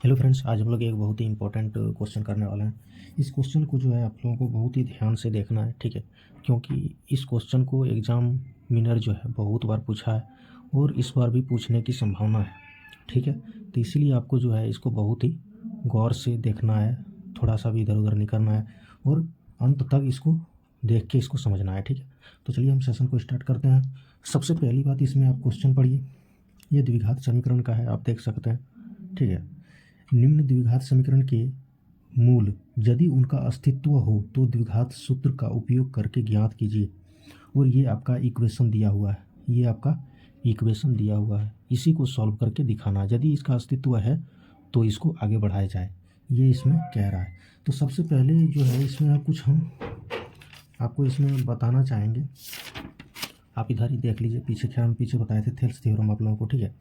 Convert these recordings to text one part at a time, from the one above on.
Hello friends, आज हम लोग एक बहुत ही इंपॉर्टेंट क्वेश्चन करने वाले हैं। इस क्वेश्चन को जो है आप लोगों को बहुत ही ध्यान से देखना है, ठीक है। क्योंकि इस क्वेश्चन को एग्जामिनर जो है बहुत बार पूछा है और इस बार भी पूछने की संभावना है, ठीक है। तो इसीलिए आपको जो है इसको बहुत ही गौर से देखना है, थोड़ा सा भी इधर उधर नहीं करना है और अंत तक इसको देख के इसको समझना है, ठीक है। तो चलिए हम सेशन को स्टार्ट करते हैं। सबसे पहली बात, इसमें आप क्वेश्चन पढ़िए। ये द्विघात समीकरण का है, आप देख सकते हैं, ठीक है। निम्न द्विघात समीकरण के मूल यदि उनका अस्तित्व हो तो द्विघात सूत्र का उपयोग करके ज्ञात कीजिए। और ये आपका इक्वेशन दिया हुआ है, ये आपका इक्वेशन दिया हुआ है, इसी को सॉल्व करके दिखाना। यदि इसका अस्तित्व है तो इसको आगे बढ़ाया जाए, ये इसमें कह रहा है। तो सबसे पहले जो है इसमें कुछ हम आपको इसमें बताना चाहेंगे। आप इधर ही देख लीजिए, पीछे क्या हम पीछे बताए थे थेल्स थ्योरम आप लोगों को, ठीक है।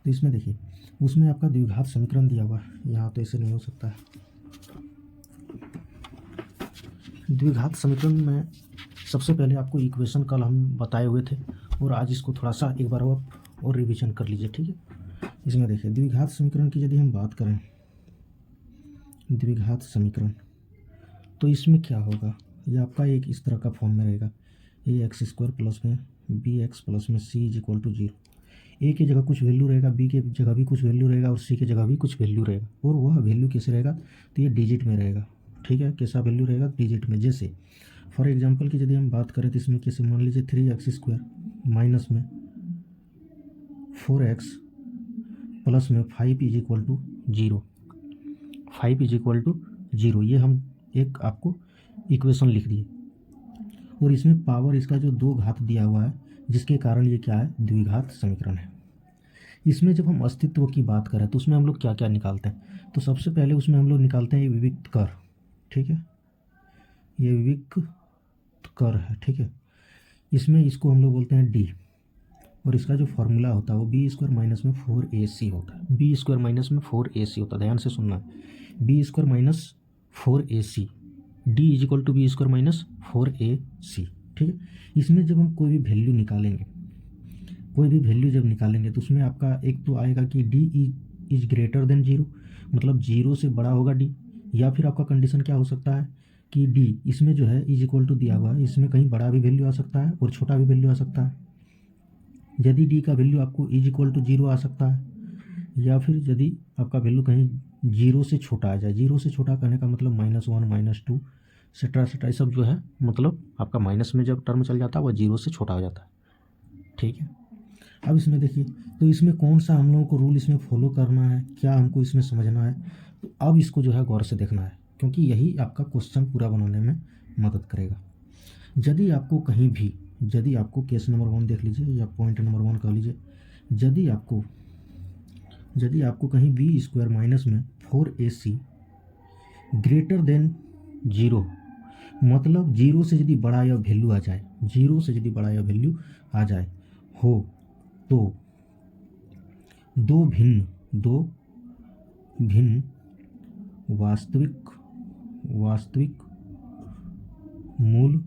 तो इसमें देखिए, उसमें आपका द्विघात समीकरण दिया हुआ है, यहाँ तो ऐसे नहीं हो सकता है। द्विघात समीकरण में सबसे पहले आपको इक्वेशन कल हम बताए हुए थे और आज इसको थोड़ा सा एक बार और रिवीजन कर लीजिए, ठीक है। इसमें देखिए, द्विघात समीकरण की यदि हम बात करें, द्विघात समीकरण, तो इसमें क्या होगा, ये आपका एक इस तरह का फॉर्म में रहेगा, ax² प्लस में bx प्लस में c इज इक्वल टू 0। ए की जगह कुछ वैल्यू रहेगा, बी की जगह भी कुछ वैल्यू रहेगा और सी की जगह भी कुछ वैल्यू रहेगा। और वह वैल्यू कैसे रहेगा, तो ये डिजिट में रहेगा, ठीक है। कैसा वैल्यू रहेगा, डिजिट में। जैसे फॉर एग्जांपल की यदि हम बात करें तो इसमें कैसे, मान लीजिए 3x² माइनस में 4x प्लस में 5 is equal to 0, 5 is equal to 0, ये हम एक आपको इक्वेशन लिख दिए। और इसमें पावर इसका जो 2 घात दिया हुआ है, जिसके कारण ये क्या है, द्विघात समीकरण है। इसमें जब हम अस्तित्व की बात करें तो उसमें हम लोग क्या क्या निकालते हैं, तो सबसे पहले उसमें हम लोग निकालते हैं ये विविक्त कर, ठीक है। ये विविक्त कर है, ठीक है। इसमें इसको हम लोग बोलते हैं डी, और इसका जो फॉर्मूला होता है वो b² माइनस में 4ac होता है। b² माइनस में 4ac होता है, ध्यान से सुनना, b² minus 4ac, D is equal to b² minus 4ac, ठीक है। इसमें जब हम कोई भी वैल्यू निकालेंगे, कोई भी वैल्यू जब निकालेंगे तो उसमें आपका एक तो आएगा कि डी इज ग्रेटर देन 0, मतलब 0 से बड़ा होगा डी। या फिर आपका कंडीशन क्या हो सकता है कि डी इसमें जो है इज इक्वल टू दिया हुआ है, इसमें कहीं बड़ा भी वैल्यू आ सकता है और छोटा भी वैल्यू आ सकता है। यदि डी का वैल्यू आपको इज इक्वल टू 0 आ सकता है, या फिर यदि आपका वैल्यू कहीं 0 से छोटा आ जाए। 0 से छोटा कहने का मतलब -1 -2 सेट्रा सेट्रा सब जो है, मतलब आपका माइनस में जब टर्म चल जाता है वह 0 से छोटा हो जाता है, ठीक है। अब इसमें देखिए, तो इसमें कौन सा हम लोगों को रूल इसमें फॉलो करना है, क्या हमको इसमें समझना है, तो अब इसको जो है गौर से देखना है, क्योंकि यही आपका क्वेश्चन पूरा बनाने में मदद करेगा। यदि आपको कहीं भी, यदि आपको केस नंबर 1 देख लीजिए या पॉइंट नंबर 1 कर लीजिए, यदि आपको कहीं b² माइनस में 4ac ग्रेटर देन 0, मतलब 0 से यदि बड़ा या वैल्यू आ जाए, 0 से यदि बड़ा या वैल्यू आ जाए हो, तो दो भिन्न वास्तविक मूल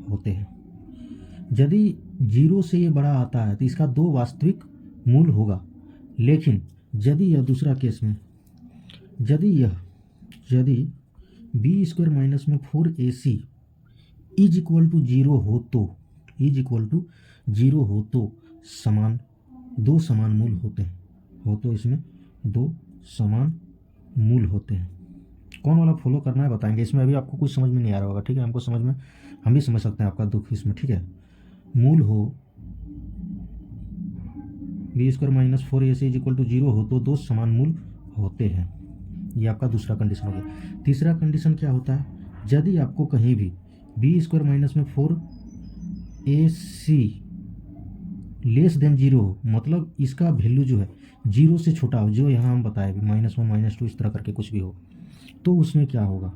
होते हैं। यदि 0 से ये बड़ा आता है तो इसका 2 वास्तविक मूल होगा। लेकिन यदि यह दूसरा केस में, यदि b² माइनस में 4ac इज इक्वल टू 0 हो तो दो समान मूल होते हैं, तो इसमें 2 समान मूल होते हैं। कौन वाला फॉलो करना है बताएंगे, इसमें अभी आपको कुछ समझ में नहीं आ रहा होगा, ठीक है। हमको समझ में, हम भी समझ सकते हैं आपका दुख इसमें, ठीक है। मूल हो b² minus 4ac is equal to 0 हो तो 2 समान मूल होते हैं, ये आपका दूसरा कंडीशन हो गया। तीसरा कंडीशन क्या होता है, यदि आपको कहीं भी b² माइनस में 4ac लेस देन 0 हो, मतलब इसका वैल्यू जो है 0 से छोटा हो, जो यहाँ हम बताए भी -1 -2 इस तरह करके कुछ भी हो, तो उसमें क्या होगा,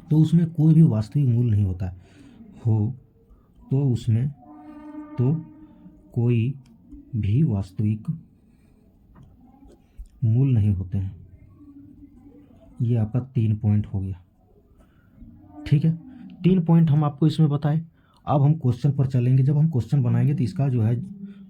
तो उसमें कोई भी वास्तविक मूल नहीं होता है, तो उसमें तो कोई भी वास्तविक मूल नहीं होते हैं। ये आपका 3 पॉइंट हो गया, ठीक है। 3 पॉइंट हम आपको इसमें बताए। अब हम क्वेश्चन पर चलेंगे, जब हम क्वेश्चन बनाएंगे तो इसका जो है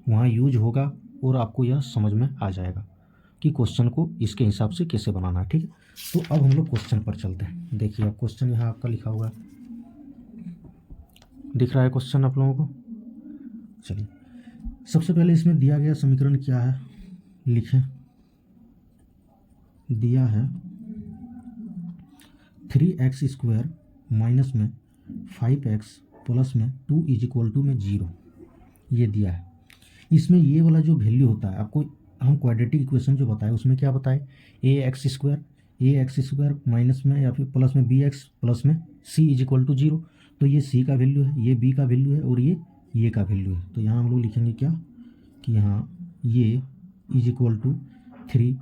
वहाँ यूज होगा और आपको यह समझ में आ जाएगा। कि क्वेश्चन को इसके हिसाब से कैसे बनाना है। ठीक है, तो अब हम लोग क्वेश्चन पर चलते हैं। देखिए अब क्वेश्चन यहाँ आपका लिखा हुआ है, दिख रहा है क्वेश्चन आप लोगों को। चलिए सबसे पहले इसमें दिया गया समीकरण क्या है, लिखें। दिया है 3x² माइनस में 5x प्लस में 2 इज इक्वल टू में 0, ये दिया है। इसमें ये वाला जो वैल्यू होता है, आपको हम क्वाड्रेटिक इक्वेशन जो बताए उसमें क्या बताए, ax² माइनस में या फिर प्लस में bx प्लस में c इज इक्वल टू 0। तो ये c का वैल्यू है, ये b का वैल्यू है और ये का वैल्यू है। तो यहाँ हम लोग लिखेंगे क्या कि यहाँ ये is equal to 3,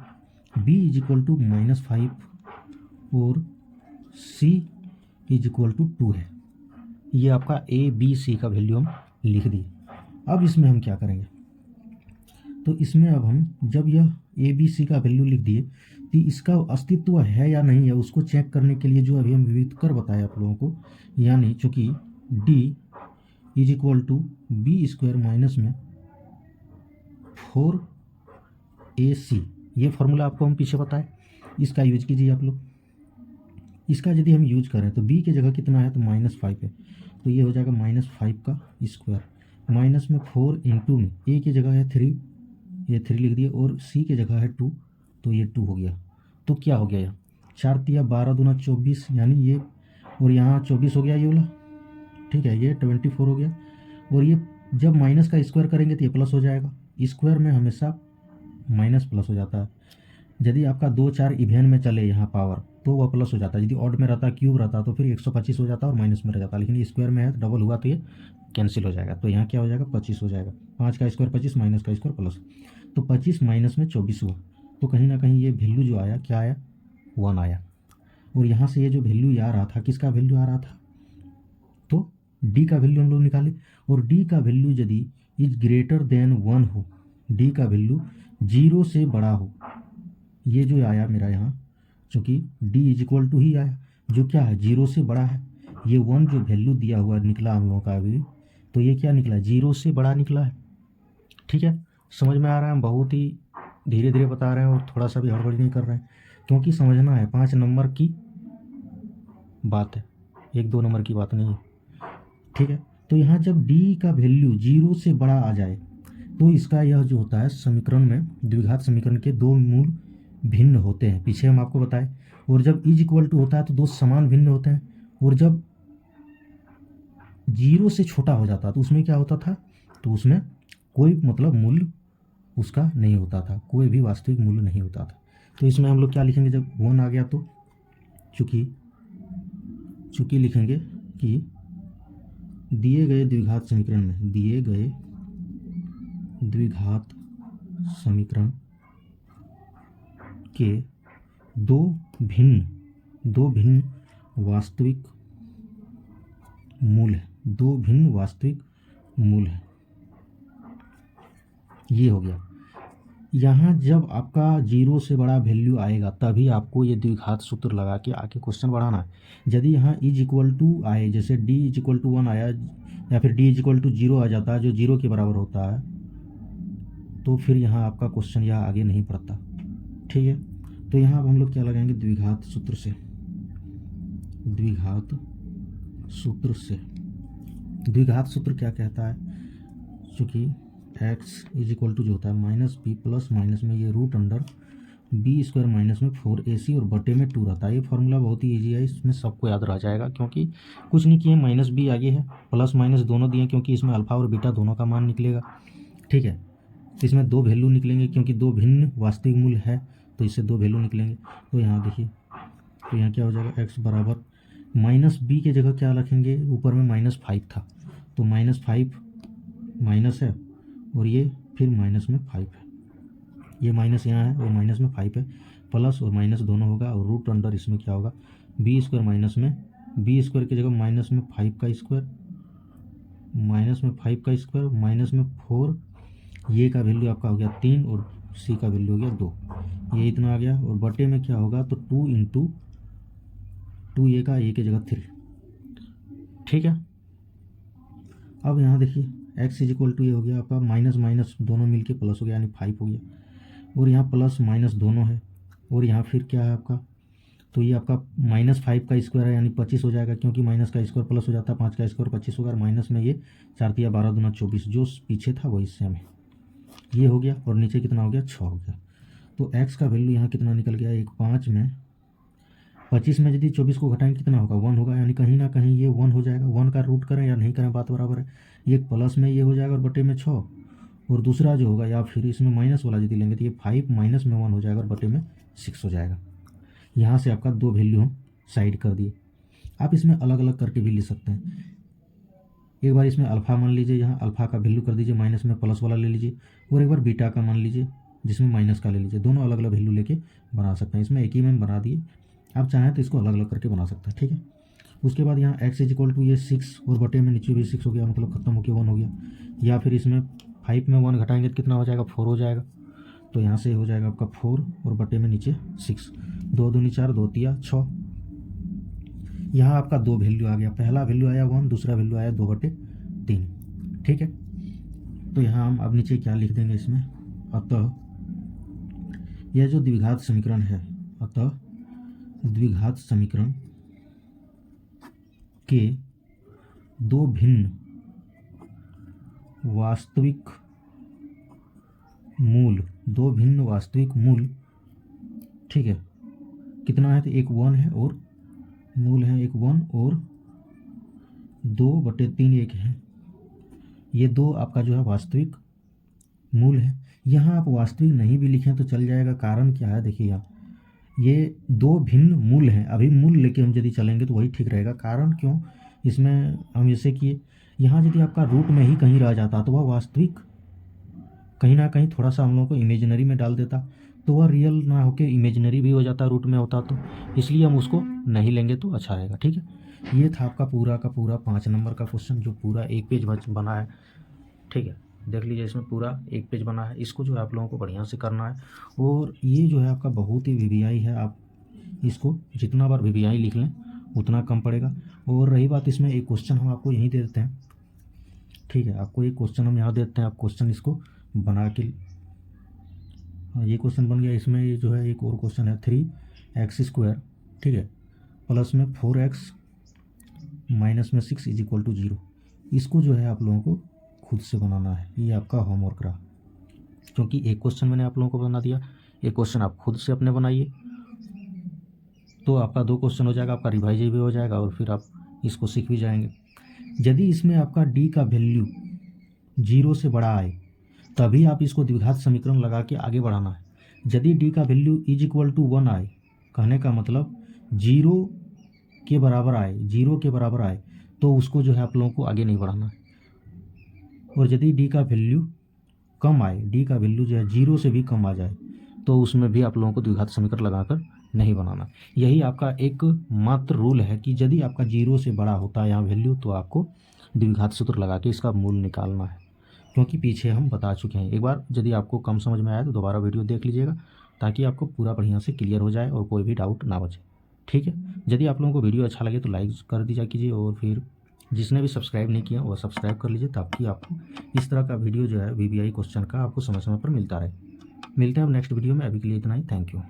b is equal to -5 और c इज इक्वल टू 2 है। ये आपका a b c का वैल्यू हम लिख दिए। अब इसमें हम क्या करेंगे, तो इसमें अब हम जब यह a b c का वैल्यू लिख दिए तो इसका अस्तित्व है या नहीं है उसको चेक करने के लिए जो अभी हम विविधकर बताए आप लोगों को, यानी चूँकि d is equal to b² minus में 4ac, ये फॉर्मूला आपको हम पीछे बताए, इसका यूज कीजिए आप लोग। इसका यदि हम यूज करें तो b की जगह कितना है तो -5 है, तो ये हो जाएगा -5 का स्क्वायर माइनस में 4 इंटू में a की जगह है 3, ये 3 लिख दिए और c की जगह है 2, तो ये 2 हो गया। तो क्या हो गया, यहाँ 4 तिया 12 दूना 24, यानी ये और यहाँ 24 हो गया ये वाला। ठीक है, ये 24 हो गया। और ये जब माइनस का स्क्वायर करेंगे तो ये प्लस हो जाएगा, स्क्वायर में हमेशा माइनस प्लस हो जाता है। यदि आपका 2 4 इवेन में चले यहाँ पावर तो वह प्लस हो जाता है, यदि ऑड में रहता क्यूब रहता तो फिर 125 हो जाता और माइनस में रह जाता, लेकिन स्क्वायर में है तो डबल हुआ तो ये कैंसिल हो जाएगा। तो यहाँ क्या हो जाएगा 25 हो जाएगा, 5 का स्क्वायर 25 माइनस का स्क्वायर प्लस, तो 25 माइनस में 24 हुआ। तो कहीं ना कहीं ये वैल्यू जो आया क्या आया 1 आया। और यहाँ से ये जो वैल्यू आ रहा था किसका वैल्यू आ रहा था, तो डी का वैल्यू हम लोग निकाले। और डी का वैल्यू यदि इज ग्रेटर देन 1 हो, डी का वैल्यू 0 से बड़ा हो, ये जो आया मेरा यहाँ चूँकि d इज इक्वल टू ही आया जो क्या है 0 से बड़ा है, ये 1 जो वैल्यू दिया हुआ निकला हम लोगों का अभी, तो ये क्या निकला 0 से बड़ा निकला है। ठीक है, समझ में आ रहा है, हम बहुत ही धीरे धीरे बता रहे हैं और थोड़ा सा भी हड़बड़ी नहीं कर रहे हैं, क्योंकि समझना है 5 नंबर की बात है, 1-2 नंबर की बात नहीं है। ठीक है, तो यहाँ जब d का वैल्यू 0 से बड़ा आ जाए तो इसका यह जो होता है समीकरण में द्विघात समीकरण के दो मूल भिन्न होते हैं, पीछे हम आपको बताए। और जब इज इक्वल टू होता है तो दो समान भिन्न होते हैं, और जब 0 से छोटा हो जाता तो उसमें क्या होता था, तो उसमें कोई मतलब मूल्य उसका नहीं होता था, कोई भी वास्तविक मूल्य नहीं होता था। तो इसमें हम लोग क्या लिखेंगे, जब 1 आ गया तो चूँकि लिखेंगे कि दिए गए द्विघात समीकरण में, दिए गए द्विघात समीकरण के दो भिन्न वास्तविक मूल है, दो भिन्न वास्तविक मूल है, ये हो गया। यहाँ जब आपका 0 से बड़ा वैल्यू आएगा तभी आपको ये द्विघात सूत्र लगा के आके क्वेश्चन बढ़ाना है। यदि यहाँ इज इक्वल टू आए, जैसे d इज इक्वल टू 1 आया या फिर d इज इक्वल टू 0 आ जाता है जो 0 के बराबर होता है, तो फिर यहाँ आपका क्वेश्चन यहाँ आगे नहीं बढ़ता। ठीक है, तो यहाँ अब हम लोग क्या लगाएंगे द्विघात सूत्र से, द्विघात सूत्र क्या कहता है, चूँकि x इज इक्वल टू जो होता है -b प्लस माइनस में ये √b² माइनस में 4ac और बटे में 2 रहता है। ये फार्मूला बहुत ही ईजी है, इसमें सबको याद रह जाएगा, क्योंकि कुछ नहीं किए, -b आगे है, प्लस माइनस दोनों दिए क्योंकि इसमें अल्फा और बीटा दोनों का मान निकलेगा। ठीक है, तो इसमें दो वैल्यू निकलेंगे क्योंकि दो भिन्न वास्तविक मूल्य है, तो इससे दो वैल्यू निकलेंगे। तो यहाँ देखिए, तो यहाँ क्या हो जाएगा x बराबर -b की जगह क्या रखेंगे, ऊपर में -5 था तो -5 माइनस है और ये फिर माइनस में 5 है, ये माइनस यहाँ है और माइनस में 5 है, प्लस और माइनस दोनों होगा और रूट अंडर इसमें क्या होगा b² माइनस में b² की जगह माइनस में 5 का स्क्वायर माइनस में 5 का स्क्वायर माइनस में 4, ये का वैल्यू आपका हो गया 3 और c का वैल्यू हो गया 2, ये इतना आ गया। और बटे में क्या होगा तो 2 इंटू 2 ये का a की जगह 3। ठीक है, अब यहाँ देखिए x इज इक्वल टू ये हो गया आपका माइनस माइनस दोनों मिलके प्लस हो गया यानी 5 हो गया। और यहाँ प्लस माइनस दोनों है, और यहाँ फिर क्या है आपका, तो ये आपका -5 का स्क्वायर है यानी 25 हो जाएगा, क्योंकि माइनस का स्क्वायर प्लस हो जाता है, 5 का स्क्वायर 25 होगा, माइनस में ये 4 तिया 12 दूना 24, जो पीछे था वही सेम है, ये हो गया। और नीचे कितना हो गया, 6 हो गया। तो x का वैल्यू यहाँ कितना निकल गया, 1 5 में 25 में यदि 24 को घटाएंगे कितना होगा, 1 होगा, यानी कहीं ना कहीं ये 1 हो जाएगा। 1 का रूट करें या नहीं करें बात बराबर है। ये प्लस में ये हो जाएगा और बटे में 6, और दूसरा जो होगा, या फिर इसमें माइनस वाला यदि लेंगे तो ये 5 माइनस में 1 हो जाएगा और बटे में 6 हो जाएगा। यहाँ से आपका दो वैल्यू हम साइड कर दिए। आप इसमें अलग अलग करके भी ले सकते हैं। एक बार इसमें अल्फ़ा मान लीजिए, यहाँ अल्फ़ा का वैल्यू कर दीजिए, माइनस में प्लस वाला ले लीजिए, और एक बार बीटा का मान लीजिए जिसमें माइनस का ले लीजिए। दोनों अलग अलग वैल्यू लेके बना सकते हैं। इसमें एक ही में बना दिए, आप चाहें तो इसको अलग अलग करके बना सकते हैं, ठीक है। उसके बाद यहाँ x इक्वल टू ये 6 और बटे में नीचे भी 6 हो गया, मतलब खत्म हो गया, 1 हो गया। या फिर इसमें 5 में 1 घटाएंगे तो कितना हो जाएगा, 4 हो जाएगा। तो यहाँ से हो जाएगा आपका 4 और बटे में नीचे 6, 2 दूनी 4, 2 तिया 6। यहाँ आपका दो वैल्यू आ गया, पहला वैल्यू आया 1, दूसरा वैल्यू आया 2/3, ठीक है। तो यहाँ हम अब नीचे क्या लिख देंगे इसमें, अतः यह जो द्विघात समीकरण है, अतः द्विघात समीकरण के दो भिन्न वास्तविक मूल, ठीक है, कितना है, तो एक 1 है और मूल है एक 1 और 2/3 एक है। ये दो आपका जो है वास्तविक मूल है। यहाँ आप वास्तविक नहीं भी लिखें तो चल जाएगा। कारण क्या है, देखिए यहाँ ये दो भिन्न मूल हैं, अभी मूल लेके हम यदि चलेंगे तो वही ठीक रहेगा। कारण क्यों, इसमें हम जैसे कि यहाँ यदि आपका रूट में ही कहीं रह जाता तो वह वास्तविक कहीं ना कहीं थोड़ा सा हम लोगों को इमेजिनरी में डाल देता, तो वह रियल ना होके इमेजिनरी भी हो जाता, रूट में होता। तो इसलिए हम उसको नहीं लेंगे तो अच्छा रहेगा, ठीक है। ये था आपका पूरा का पूरा 5 नंबर का क्वेश्चन, जो पूरा 1 पेज बना है, ठीक है। देख लीजिए, इसमें पूरा 1 पेज बना है। इसको जो है आप लोगों को बढ़िया से करना है। और ये जो है आपका बहुत ही वीवीआई है, आप इसको जितना बार वीवीआई लिख लें उतना कम पड़ेगा। और रही बात, इसमें एक क्वेश्चन हम आपको यहीं दे देते हैं, ठीक है। आपको एक क्वेश्चन हम यहाँ देते हैं, आप क्वेश्चन इसको बना के, हाँ ये क्वेश्चन बन गया। इसमें ये जो है एक और क्वेश्चन है, 3x², ठीक है, प्लस में 4x माइनस में 6 = 0। इसको जो है आप लोगों को खुद से बनाना है। ये आपका होमवर्क रहा, क्योंकि एक क्वेश्चन मैंने आप लोगों को बना दिया, एक क्वेश्चन आप खुद से अपने बनाइए, तो आपका 2 क्वेश्चन हो जाएगा, आपका रिवाइज भी हो जाएगा और फिर आप इसको सीख भी जाएंगे। यदि इसमें आपका d का वैल्यू 0 से बड़ा आए तभी आप इसको द्विघात समीकरण लगा के आगे बढ़ाना है। यदि d का वैल्यू = 1 आए, कहने का मतलब 0 के बराबर आए, तो उसको जो है आप लोगों को आगे नहीं बढ़ाना है। और यदि d का वैल्यू कम आए, d का वैल्यू जो है 0 से भी कम आ जाए, तो उसमें भी आप लोगों को द्विघात समीकरण लगाकर नहीं बनाना। यही आपका एक मात्र रूल है कि यदि आपका 0 से बड़ा होता है यहाँ वैल्यू, तो आपको द्विघात सूत्र लगा के इसका मूल निकालना है, क्योंकि पीछे हम बता चुके हैं। एक बार यदि आपको कम समझ में आया तो दोबारा वीडियो देख लीजिएगा, ताकि आपको पूरा बढ़िया से क्लियर हो जाए और कोई भी डाउट ना बचे, ठीक है। यदि आप लोगों को वीडियो अच्छा लगे तो लाइक कर दीजिए कीजिए, और फिर जिसने भी सब्सक्राइब नहीं किया वो सब्सक्राइब कर लीजिए, ताकि आपको इस तरह का वीडियो जो है वीवीआई क्वेश्चन का आपको समय समय पर मिलता रहे। मिलते हैं अब नेक्स्ट वीडियो में, अभी के लिए इतना ही, थैंक यू।